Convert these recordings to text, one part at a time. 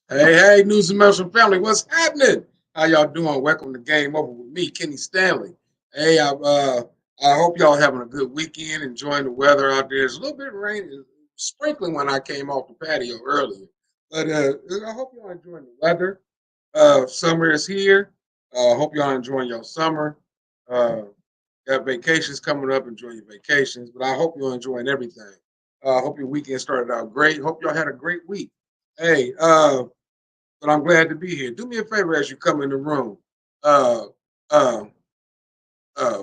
Hey, News and Motion family, what's happening? How y'all doing? Welcome to Game Over with me, Kenny Stanley. I hope y'all having a good weekend, enjoying the weather out there. It's a little bit rainy, sprinkling when I came off the patio earlier, but I hope y'all enjoying the weather. Summer is here. Hope y'all enjoying your summer. Uh, got vacations coming up. Enjoy your vacations, but I hope you're enjoying everything. Hope your weekend started out great. Hope y'all had a great week. Hey, but I'm glad to be here. Do me a favor as you come in the room. Uh, uh, uh,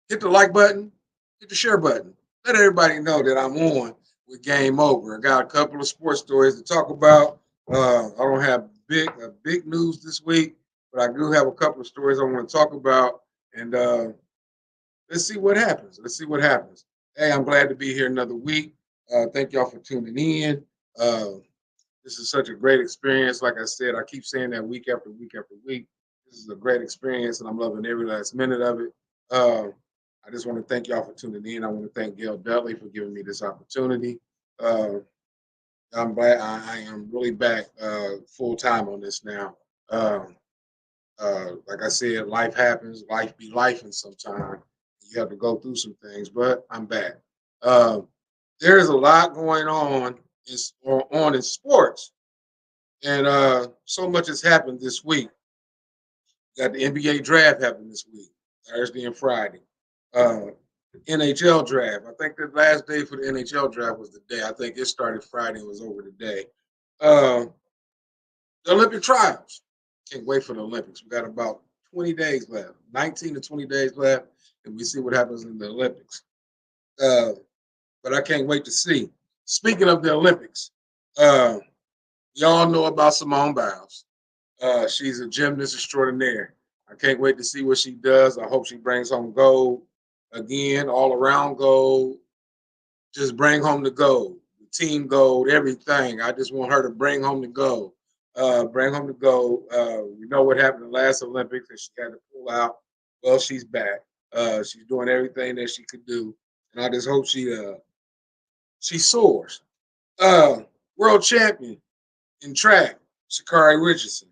hit the like button, hit the share button. Let everybody know that I'm on with Game Over. I got a couple of sports stories to talk about. I don't have big news this week, but I do have a couple of stories I want to talk about. And let's see what happens. Let's see what happens. Hey, I'm glad to be here another week. Thank y'all for tuning in. Uh, This is such a great experience. Like I said, I keep saying that week after week after week. This is a great experience, and I'm loving every last minute of it. Uh, I just want to thank y'all for tuning in. I want to thank Gail Dudley for giving me this opportunity. Uh, I'm glad I am really back full time on this now. Uh, like I said, life happens. Life be life, and sometimes you have to go through some things. But I'm back. Uh, there is a lot going on in sports. And so much has happened this week. Got the NBA draft happening this week, Thursday and Friday. Uh, NHL draft. I think the last day for the NHL draft was the day. I think it started Friday and was over today. Uh, the Olympic trials. Can't wait for the Olympics. We got about 20 days left, 19 to 20 days left, and we see what happens in the Olympics. Uh, but I can't wait to see. Speaking of the Olympics, uh, y'all know about Simone Biles. She's a gymnast extraordinaire. I can't wait to see what she does. I hope she brings home gold again, all around gold. Just bring home the gold, the team gold, everything. I just want her to bring home the gold. Bring home the gold. We know what happened in the last Olympics and she had to pull out. Well, she's back. She's doing everything that she could do, and I just hope she soars. Uh, World champion in track, Shakari Richardson.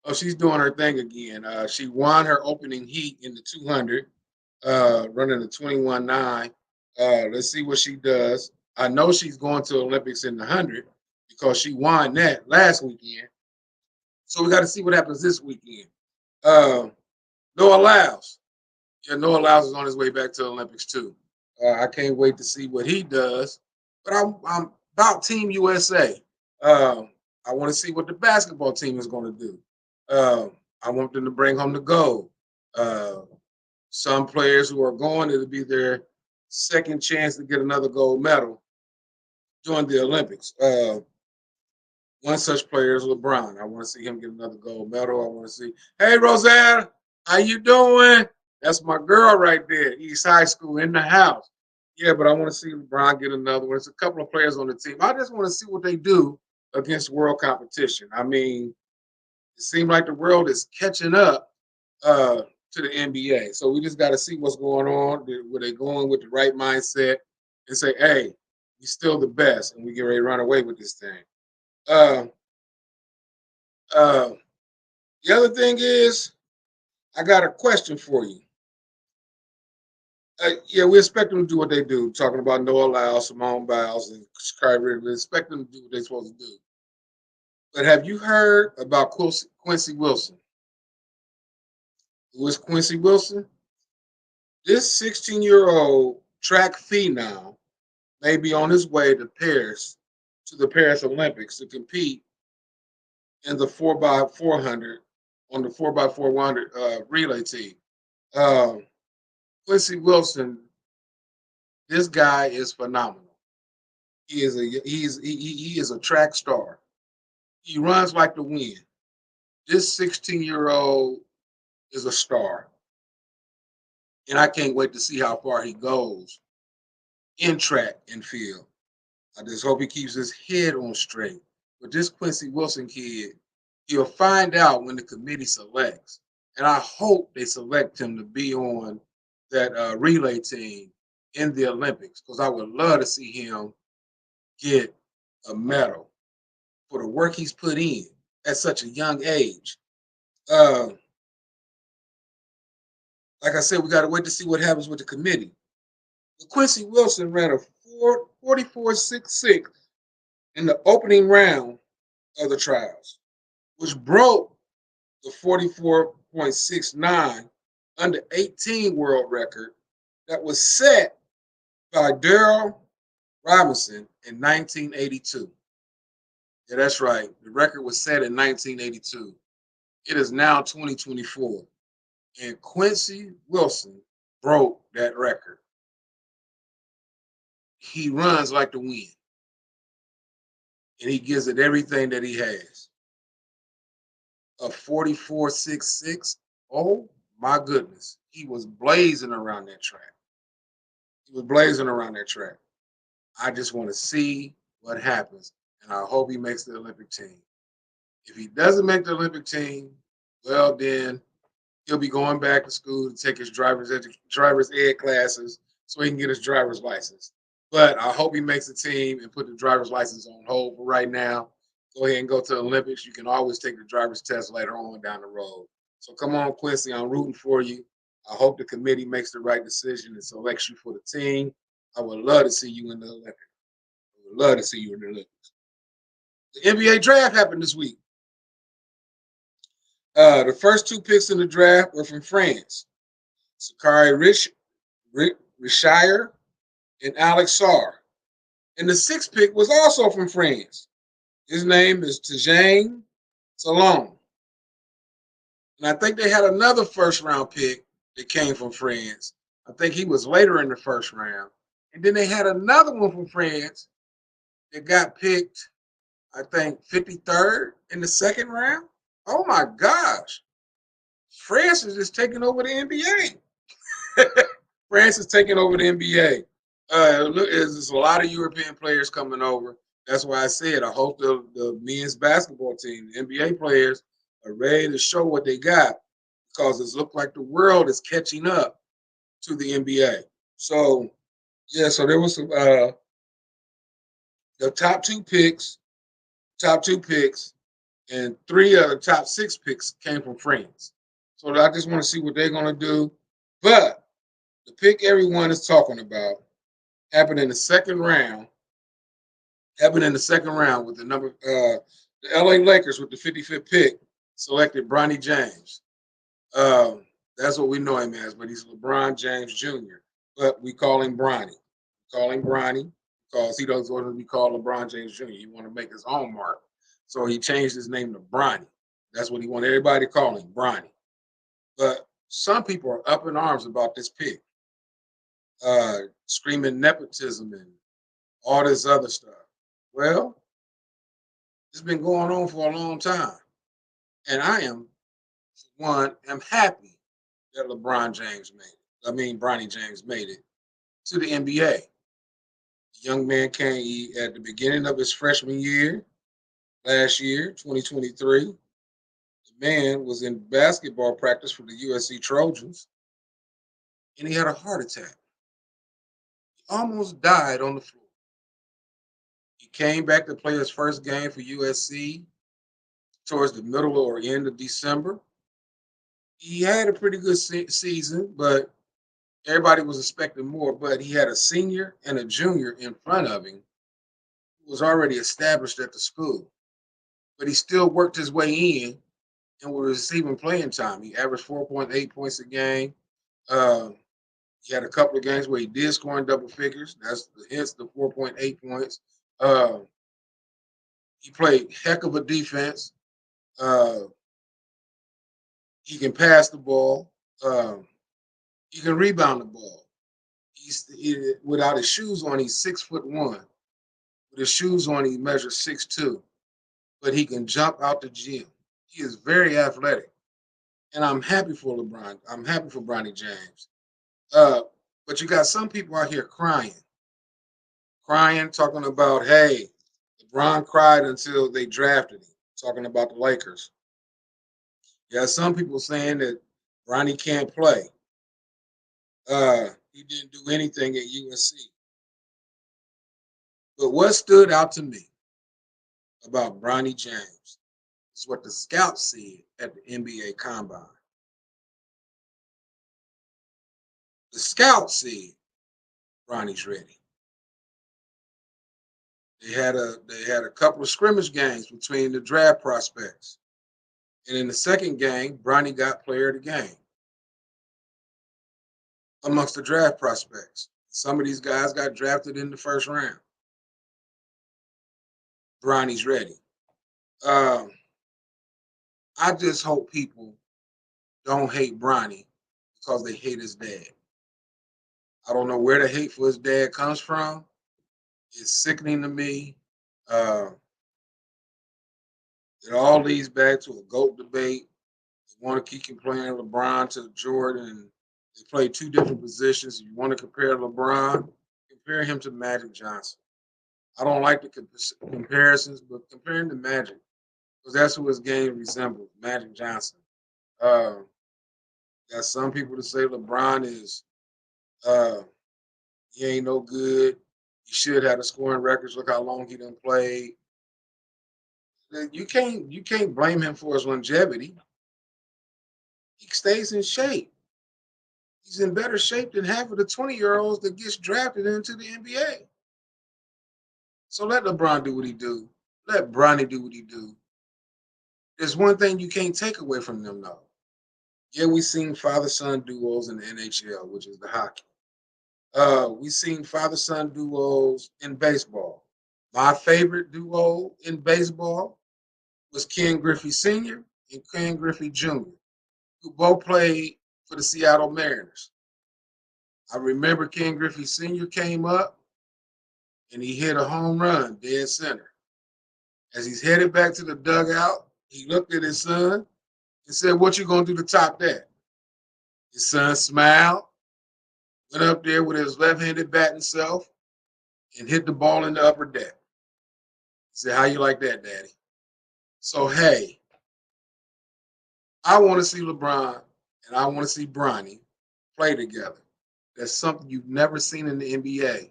Oh, she's doing her thing again. She won her opening heat in the 200, running the 21.9. Let's see what she does. I know she's going to Olympics in the 100 because she won that last weekend. So we got to see what happens this weekend. Uh, Noah Lyles. Yeah, Noah Lyles is on his way back to the Olympics too. I can't wait to see what he does. But I'm about Team USA. Um, I want to see what the basketball team is going to do. I want them to bring home the gold. Uh, some players who are going, it'll be their second chance to get another gold medal during the Olympics. One such player is LeBron. I want to see him get another gold medal. I want to see, hey Rosanna, how you doing? That's my girl right there, East High School in the house. Yeah, but I want to see LeBron get another one. There's a couple of players on the team. I just want to see what they do against world competition. I mean, it seems like the world is catching up to the NBA. So we just got to see what's going on. Were they going with the right mindset and say, hey, we still the best and we get ready to run away with this thing? Uh, uh, the other thing is, I got a question for you. Yeah, we expect them to do what they do, talking about Noah Lyles, Simone Biles, and Kyrie. We expect them to do what they're supposed to do. But have you heard about Quincy Wilson? Who is Quincy Wilson? This 16-year-old track phenom may be on his way to the Paris Olympics to compete in the 4x400 on the 4x400 relay team. Um, Quincy Wilson, this guy is phenomenal. He is a track star. He runs like the wind. This 16-year-old is a star, and I can't wait to see how far he goes in track and field. I just hope he keeps his head on straight. But this Quincy Wilson kid, he'll find out when the committee selects. And I hope they select him to be on that relay team in the Olympics because I would love to see him get a medal. for the work he's put in at such a young age. Uh, like I said, we got to wait to see what happens with the committee. But Quincy Wilson ran a 44.66 in the opening round of the trials, which broke the 44.69 under 18 world record that was set by Daryl Robinson in 1982. Yeah, that's right. The record was set in 1982. It is now 2024. And Quincy Wilson broke that record. He runs like the wind, and he gives it everything that he has. A 44.66. Oh my goodness. He was blazing around that track. He was blazing around that track. I just want to see what happens, and I hope he makes the Olympic team. If he doesn't make the Olympic team, well, then he'll be going back to school to take his driver's ed classes so he can get his driver's license. But I hope he makes the team and put the driver's license on hold for right now. Go ahead and go to the Olympics. You can always take the driver's test later on down the road. So come on, Quincy. I'm rooting for you. I hope the committee makes the right decision and selects you for the team. I would love to see you in the Olympics. I would love to see you in the Olympics. The NBA draft happened this week. The first two picks in the draft were from France. Sakari Richire and Alex Sarr. And the sixth pick was also from France. His name is Tijane Salon. And I think they had another first round pick that came from France. I think he was later in the first round. And then they had another one from France that got picked, I think, 53rd in the second round. Oh my gosh. France is just taking over the NBA. France is taking over the NBA. There's a lot of European players coming over. That's why I said I hope the men's basketball team, the NBA players, are ready to show what they got because it looks like the world is catching up to the NBA. So, yeah, so there was some the top two picks, and three of the top six picks came from France. So I just want to see what they're going to do. But the pick everyone is talking about happened in the second round. Happened in the second round with the LA Lakers with the 55th pick selected Bronny James. That's what we know him as, but he's LeBron James Jr. But we call him Bronny. We call him Bronny because he doesn't want to be called LeBron James Jr. He want to make his own mark. So he changed his name to Bronny. That's what he wanted everybody to call him, Bronny. But some people are up in arms about this pick, screaming nepotism and all this other stuff. Well, it's been going on for a long time. And I am happy that LeBron James made it. I mean, Bronny James made it to the NBA. The young man came at the beginning of his freshman year, last year, 2023. The man was in basketball practice for the USC Trojans, and he had a heart attack. He almost died on the floor. He came back to play his first game for USC towards the middle or end of December. He had a pretty good season, but everybody was expecting more. But he had a senior and a junior in front of him who was already established at the school. But he still worked his way in and was receiving playing time. He averaged 4.8 points a game. Uh, he had a couple of games where he did score in double figures. That's hence the 4.8 points. Uh, he played heck of a defense. Uh, he can pass the ball. He can rebound the ball. Without his shoes on, he's 6'1". With his shoes on, he measures 6'2". But he can jump out the gym. He is very athletic, and I'm happy for LeBron. I'm happy for Bronny James. But you got some people out here crying, talking about, hey, LeBron cried until they drafted him. Talking about the Lakers. You got some people saying that Bronny can't play. He didn't do anything at USC. But what stood out to me about Bronny James. It's what the scouts said at the NBA Combine. The scouts said Bronny's ready. They had a couple of scrimmage games between the draft prospects. And in the second game, Bronny got player of the game amongst the draft prospects. Some of these guys got drafted in the first round. Bronny's ready. Um, I just hope people don't hate Bronny because they hate his dad. I don't know where the hate for his dad comes from. It's sickening to me. Uh, it all leads back to a GOAT debate. They want to keep comparing LeBron to Jordan. And they play two different positions. If you want to compare LeBron, compare him to Magic Johnson. I don't like the comparisons, but comparing to Magic, because that's who his game resembles, Magic Johnson. Uh, got some people to say LeBron is uh, he ain't no good. He should have the scoring records. Look how long he done played. You can't blame him for his longevity. He stays in shape. He's in better shape than half of the 20-year-olds that gets drafted into the NBA. So let LeBron do what he do. Let Bronny do what he do. There's one thing you can't take away from them, though. Yeah, we've seen father-son duos in the NHL, which is the hockey. We've seen father-son duos in baseball. My favorite duo in baseball was Ken Griffey Sr. and Ken Griffey Jr., who both played for the Seattle Mariners. I remember Ken Griffey Sr. came up and he hit a home run dead center. As he's headed back to the dugout, he looked at his son and said, "What you gonna do to top that?" His son smiled, went up there with his left-handed batting self, and hit the ball in the upper deck. He said, "How you like that, Daddy?" So hey, I want to see LeBron and I want to see Bronny play together. That's something you've never seen in the NBA.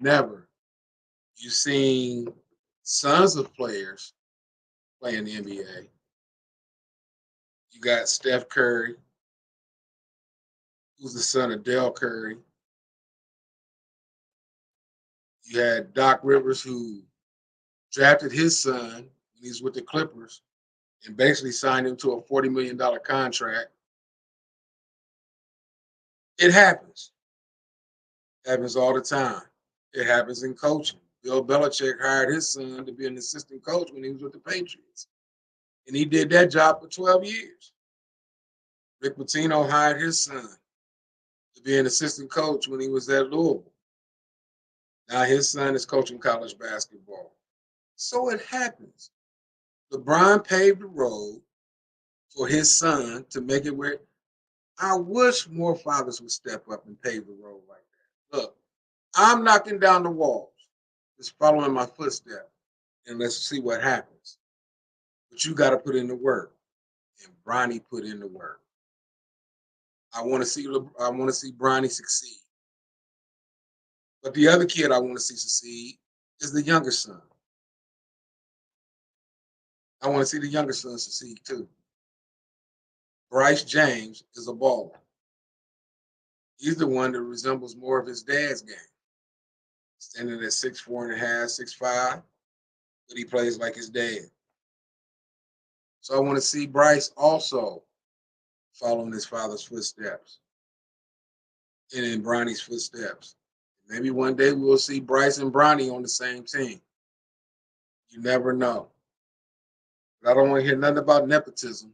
Never. You've seen sons of players play in the NBA. You got Steph Curry, who's the son of Dell Curry. You had Doc Rivers, who drafted his son when he's with the Clippers and basically signed him to a $40 million contract. It happens. It happens all the time. It happens in coaching. Bill Belichick hired his son to be an assistant coach when he was with the Patriots. And he did that job for 12 years. Rick Pitino hired his son to be an assistant coach when he was at Louisville. Now his son is coaching college basketball. So it happens. LeBron paved the road for his son to make it where I wish more fathers would step up and pave the road like that. Look, I'm knocking down the walls, just following my footsteps, and let's see what happens. But you got to put in the work, and Bronny put in the work. I want to see Bronny succeed. But the other kid I want to see succeed is the younger son. I want to see the younger son succeed too. Bryce James is a baller. He's the one that resembles more of his dad's game. Standing at 6'4.5", 6'5", but he plays like his dad. So I want to see Bryce also following his father's footsteps and in Bronny's footsteps. Maybe one day we will see Bryce and Bronny on the same team. You never know. But I don't want to hear nothing about nepotism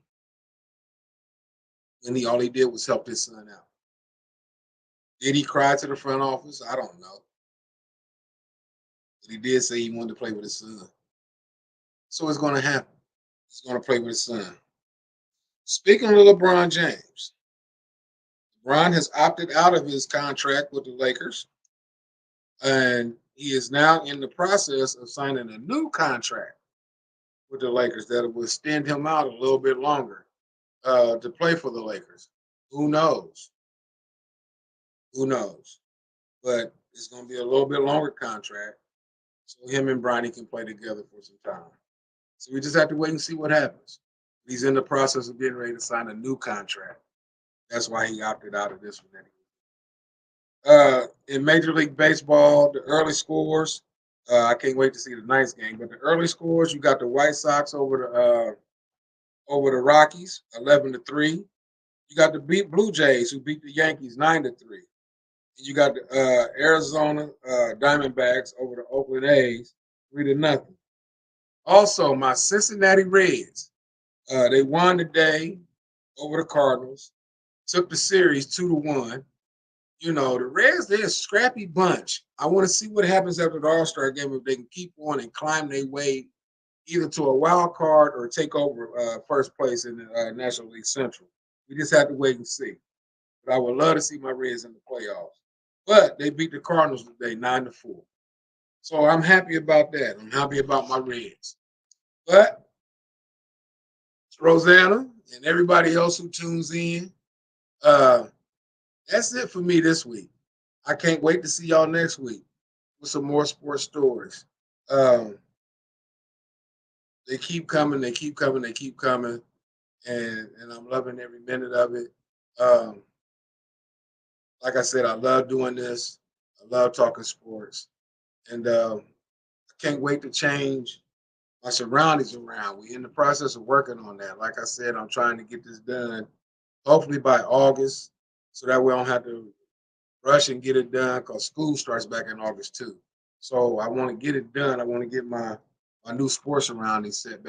when all he did was help his son out. Did he cry to the front office? I don't know. But he did say he wanted to play with his son. So it's going to happen. He's going to play with his son. Speaking of LeBron James, LeBron has opted out of his contract with the Lakers, and he is now in the process of signing a new contract with the Lakers that will extend him out a little bit longer to play for the Lakers. Who knows? Who knows? But it's going to be a little bit longer contract. so him and Bronny can play together for some time. So we just have to wait and see what happens. He's in the process of getting ready to sign a new contract. That's why he opted out of this one. In Major League Baseball, the early scores. I can't wait to see the ninth game. But the early scores, you got the White Sox over the Rockies, 11-3. You got the Blue Jays who beat the Yankees 9-3. And you got the Arizona Diamondbacks over the Oakland A's 3-0. Also, my Cincinnati Reds, they won today over the Cardinals. Took the series 2-1. You know, the Reds, they're a scrappy bunch. I want to see what happens after the All-Star game if they can keep on and climb their way either to a wild card or take over first place in the National League Central. We just have to wait and see. But I would love to see my Reds in the playoffs. But they beat the Cardinals today 9-4. So I'm happy about that. I'm happy about my Reds. But Rosanna and everybody else who tunes in, uh, that's it for me this week. I can't wait to see y'all next week with some more sports stories. Um, they keep coming, they keep coming, they keep coming, and I'm loving every minute of it. Um, like I said, I love doing this. I love talking sports, and I can't wait to change my surroundings around. We're in the process of working on that. Like I said, I'm trying to get this done hopefully by August, so that way I don't have to rush and get it done because school starts back in August too. So I want to get it done. I want to get my new sports surroundings set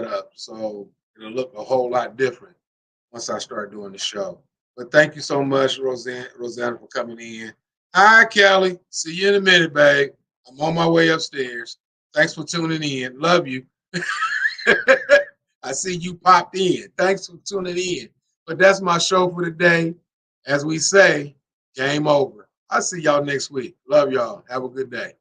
up. So it'll look a whole lot different once I start doing the show. But thank you so much, Rosanna, for coming in. Hi, Kelly. See you in a minute, babe. I'm on my way upstairs. Thanks for tuning in. Love you. I see you popped in. Thanks for tuning in. But that's my show for today. As we say, game over. I'll see y'all next week. Love y'all. Have a good day.